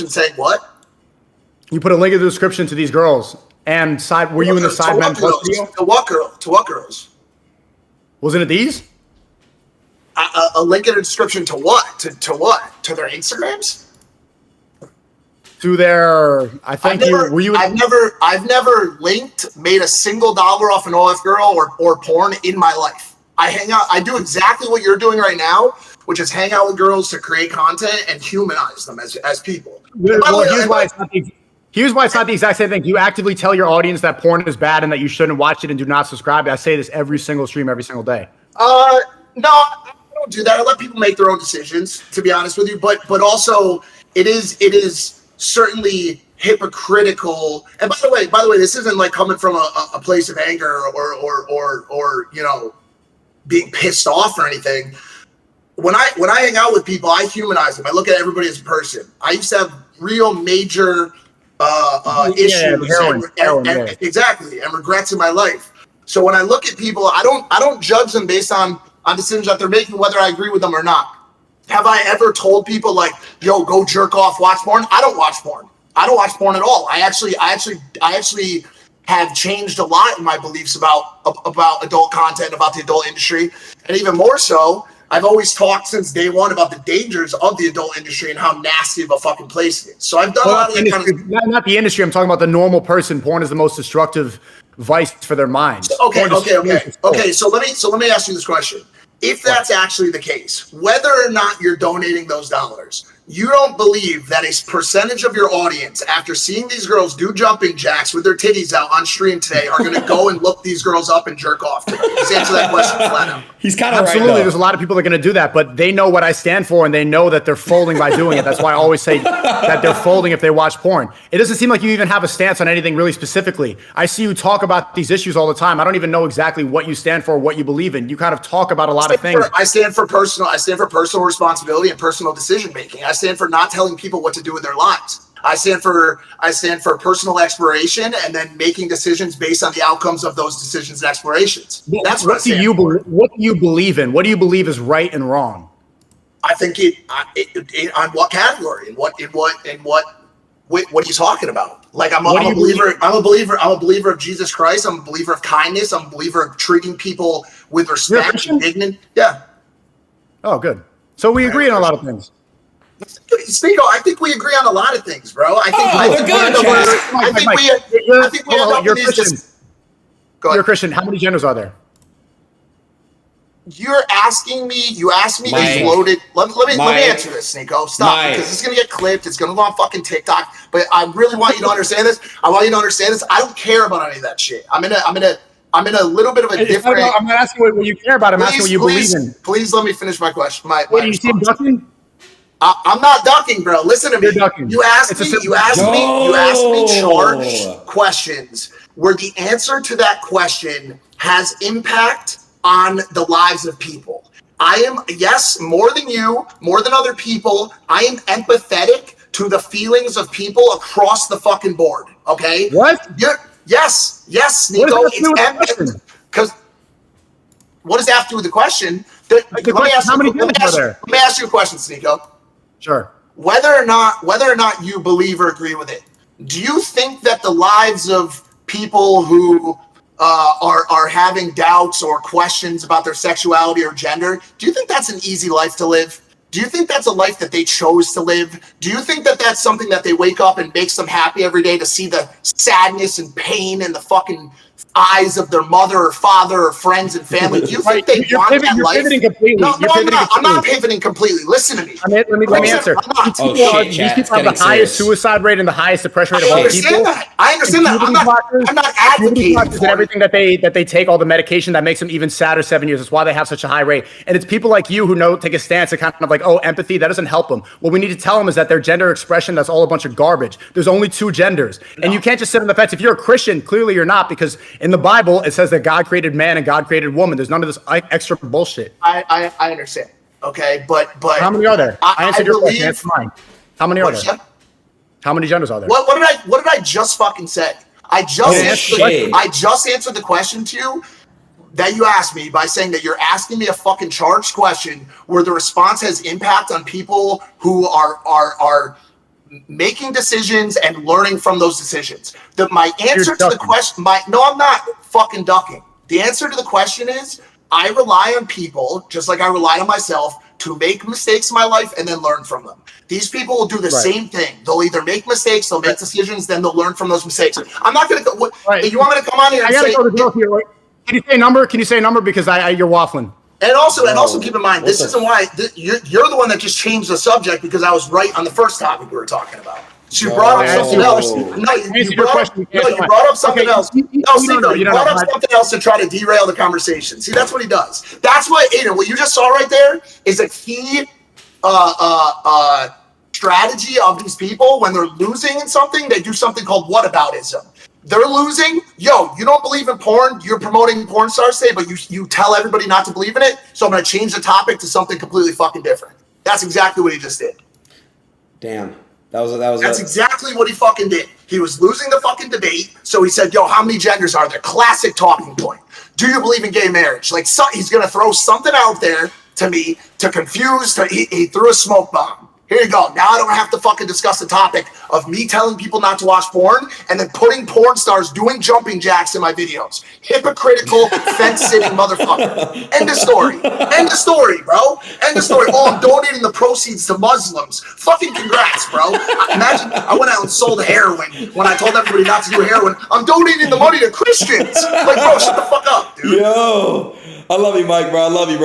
saying what? You put a link in the description to these girls. And were you in the Sidemen Plus video? To what girl? To what girls? Wasn't it these? A link in the description to what? To what? To their Instagrams? To their, I think I've never made a single dollar off an OF girl or porn in my life. I hang out, I do exactly what you're doing right now, which is hang out with girls to create content and humanize them as people. Here's why it's not the exact same thing. You actively tell your audience that porn is bad and that you shouldn't watch it and do not subscribe. I say this every single stream, every single day. No, I don't do that. I let people make their own decisions, to be honest with you. But also it is certainly hypocritical. And by the way, this isn't like coming from a place of anger or you know, being pissed off or anything. When I hang out with people, I humanize them. I look at everybody as a person. I used to have real major issues exactly, and regrets in my life. So when I look at people, I don't judge them based on decisions that they're making, whether I agree with them or not. Have I ever told people like, yo, go jerk off, watch porn? I don't watch porn. I don't watch porn at all. I actually have changed a lot in my beliefs about adult content, about the adult industry. And even more so, I've always talked since day one about the dangers of the adult industry and how nasty of a fucking place it is. So I've done a lot of that kind of... Not the industry, I'm talking about the normal person. Porn is the most destructive vice for their minds. Okay, so let me ask you this question. If that's actually the case, whether or not you're donating those dollars, you don't believe that a percentage of your audience, after seeing these girls do jumping jacks with their titties out on stream today, are going to go and look these girls up and jerk off today? Just answer that question flat out. He's kind of absolutely right, there's a lot of people that are going to do that, but they know what I stand for and they know that they're folding by doing it. That's why I always say that they're folding if they watch porn. It doesn't seem like you even have a stance on anything really specifically. I see you talk about these issues all the time. I don't even know exactly what you stand for or what you believe in. You kind of talk about a lot of things. I stand for personal responsibility and personal decision making. I stand for not telling people what to do with their lives. I stand for personal exploration and then making decisions based on the outcomes of those decisions and explorations. That's what do you believe in? What do you believe is right and wrong? I think it on what category and what are you talking about? Like I'm a believer of Jesus Christ. I'm a believer of kindness. I'm a believer of treating people with respect and dignity. Yeah. Oh, good. So we agree on a lot of things. Sneako, I think we agree on a lot of things, bro. You're a Christian. How many genders are there? You're asking me. You asked me these loaded. Let me answer this, Sneako. Stop, because it's gonna get clipped. It's gonna go on fucking TikTok. But I really want you to understand this. I don't care about any of that shit. I'm in a little bit of a different. I'm not asking what you care about. I'm asking what you believe in. Please let me finish my question. Wait, you see him ducking? I'm not ducking, bro. Listen to me. You asked me charged questions where the answer to that question has impact on the lives of people. I am, yes, more than you, more than other people, I am empathetic to the feelings of people across the fucking board. Okay? What? Yes, Sneako. Because what does that have to do with the question? Let me ask you a question, Sneako. Sure. Whether or not you believe or agree with it, do you think that the lives of people who are having doubts or questions about their sexuality or gender, do you think that's an easy life to live? Do you think that's a life that they chose to live? Do you think that that's something that they wake up and makes them happy every day to see the sadness and pain in the fucking eyes of their mother or father or friends and family? Do you think they want that life? No, I'm not pivoting completely. Listen to me. Let me answer. These people have the highest suicide rate and the highest depression rate of all people. I understand that. I'm not advocating for everything that they take, all the medication that makes them even sadder 7 years. That's why they have such a high rate. And it's people like you who take a stance and kind of like, oh, empathy, that doesn't help them. What we need to tell them is that their gender expression, that's all a bunch of garbage. There's only two genders. And you can't just sit on the fence. If you're a Christian, clearly you're not, because in the Bible, it says that God created man and God created woman. There's none of this extra bullshit. I understand. Okay, but how many are there? I answered your question. That's fine. How many are there? How many genders are there? What did I just fucking say? I just answered the question to you that you asked me by saying that you're asking me a fucking charged question where the response has impact on people who are making decisions and learning from those decisions. My answer to the question, no, I'm not fucking ducking. The answer to the question is I rely on people, just like I rely on myself, to make mistakes in my life and then learn from them. These people will do the same thing. They'll either make mistakes, they'll make decisions, then they'll learn from those mistakes. I'm not going to go. You want me to come on here and say, can you say a number? Can you say a number? Because you're waffling. And also keep in mind, this isn't why you're the one that just changed the subject because I was right on the first topic we were talking about. So you brought up something else. No, you brought up something else. No, you brought up something else to try to derail the conversation. See, that's what he does. That's what, Aiden, what you just saw right there is a key strategy of these people when they're losing in something. They do something called whataboutism. They're losing. Yo, you don't believe in porn. You're promoting porn stars today, but you tell everybody not to believe in it. So I'm going to change the topic to something completely fucking different. That's exactly what he just did. Damn. That's exactly what he fucking did. He was losing the fucking debate, so he said, yo, how many genders are there? Classic talking point. Do you believe in gay marriage? Like, so, he's going to throw something out there to me to confuse. He threw a smoke bomb. Here you go. Now I don't have to fucking discuss the topic of me telling people not to watch porn and then putting porn stars doing jumping jacks in my videos. Hypocritical, fence-sitting motherfucker. End of story. End of story, bro. End of story. Oh, I'm donating the proceeds to Muslims. Fucking congrats, bro. Imagine I went out and sold heroin when I told everybody not to do heroin. I'm donating the money to Christians. Like, bro, shut the fuck up, dude. Yo, I love you, Mike, bro. I love you, bro.